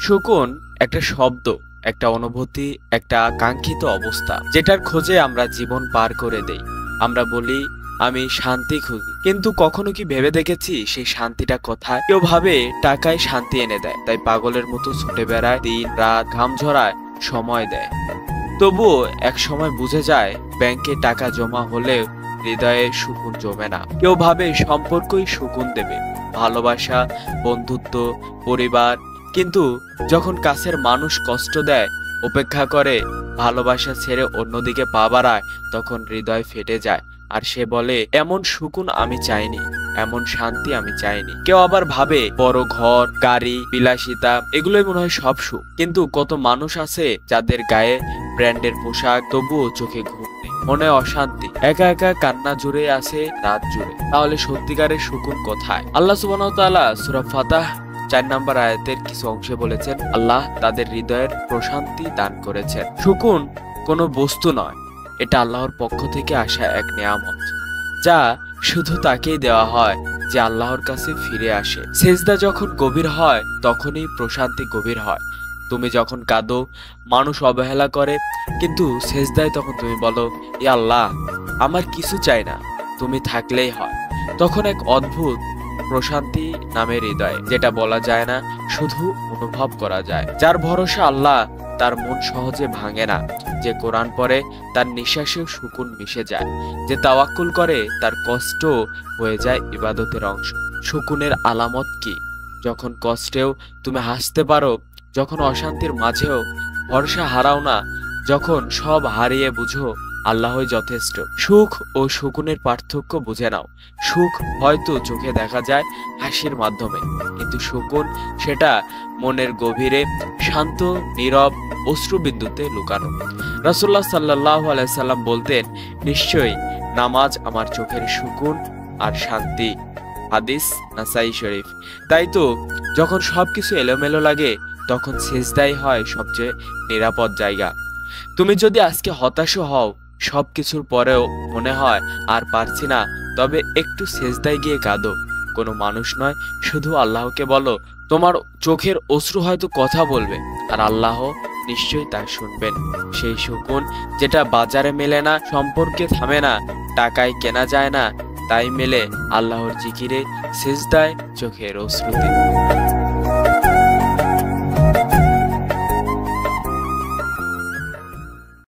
সুকুন একটা শব্দ, একটা অনুভূতি, একটা কাঙ্ক্ষিত অবস্থা যেটার খোঁজে আমরা জীবন পার করে দেই। আমরা বলি আমি শান্তি খুঁজি, কিন্তু কখনো কি ভেবে দেখেছি সেই শান্তিটা কোথায়? কেউ ভাবে টাকায় শান্তি এনে দেয়, তাই পাগলের মতো ছুটে বেড়ায়, দিন রাত ঘাম ঝরায়, সময় দেয়। তবুও এক সময় বুঝে যায় ব্যাংকে টাকা জমা হলেও হৃদয়ে সুকুন জমে না। কেউ ভাবে সম্পর্কই সুকুন দেবে, ভালোবাসা, বন্ধুত্ব, পরিবার, কিন্তু যখন কাছের মানুষ কষ্ট দেয়, উপেক্ষা করে, ভালোবাসা ছেড়ে অন্যদিকে পা বাড়ায়, তখন হৃদয় ফেটে যায়। আর সে বলে এমন সুকুন আমি চাইনি, এমন শান্তি আমি চাইনি। কেউ আবার ভাবে বড় ঘর, গাড়ি, বিলাসিতা এগুলোই মনে হয় সব সুখ। কিন্তু কত মানুষ আছে যাদের গায়ে ব্র্যান্ডের পোশাক, তবুও চোখে ঘুম নেই, মনে অশান্তি, একা একা কান্না জুড়ে আছে রাত জুড়ে। তাহলে সত্যিকারের সুকুন কোথায়? আল্লাহ সুবহানাহু ওয়া তাআলা সূরা ফাতাহ 4 নম্বর আয়াতের কিছু অংশে বলেছেন, আল্লাহ তাদের হৃদয়ের প্রশান্তি দান করেছেন। সুকুন কোনো বস্তু নয়, এটা আল্লাহর পক্ষ থেকে আসা এক নিয়ামত, যা শুধু তাকেই দেওয়া হয় যে আল্লাহর কাছে ফিরে আসে। সেজদা যখন গভীর হয় তখনই প্রশান্তি গভীর হয়। তুমি যখন কাঁদো, মানুষ অবহেলা করে, কিন্তু সেজদায় তখন তুমি বলো, ইয়া আল্লাহ, আমার কিছু চাই না, তুমি থাকলেই হয়। তখন এক অদ্ভুত প্রশান্তি নামে হৃদয়, যেটা বলা যায় না, শুধু অনুভব করা যায়। যার ভরসা আল্লাহ, তার মন সহজে ভাঙে না। যে কোরআন পড়ে, তার নিঃশ্বাসেও সুকুন মিশে যায়। যে তাওয়াক্কুল করে, তার কষ্ট হয়ে যায় ইবাদতের অংশ। সুকুনের আলামত কি? যখন কষ্টেও তুমি হাসতে পারো, যখন অশান্তির মাঝেও ভরসা হারাও না, যখন সব হারিয়ে বুঝো আল্লাহই যথেষ্ট। সুখ ও সুকুনের পার্থক্য বুঝে নাও। সুখ হয়তো চোখে দেখা যায় হাসির মাধ্যমে, কিন্তু সুকুন সেটা মনের গভীরে শান্ত, নীরব অশ্রুবিন্দুতে লুকানো। রাসূলুল্লাহ সাল্লাল্লাহু আলাইহি সাল্লাম বলতেন, নিশ্চয়ই নামাজ আমার চোখের সুকুন আর শান্তি। হাদিস নাসাই শরীফ। তাই তো যখন সবকিছু এলোমেলো লাগে, তখন সিজদাই হয় সবচেয়ে নিরাপদ জায়গা। তুমি যদি আজকে হতাশ হও, সবকিছুর পরেও মনে হয় আর পারছি না, তবে একটু সিজদায় গিয়ে কাঁদো। কোনো মানুষ নয়, শুধু আল্লাহকে বলো। তোমার চোখের অশ্রু হয়তো কথা বলবে, আর আল্লাহ নিশ্চয়ই তা শুনবেন। সেই সুকুন যেটা বাজারে মেলে না, সম্পর্কে থামে না, টাকায় কেনা যায় না, তাই মেলে আল্লাহর জিকিরে, সিজদায়, চোখের অশ্রুতে।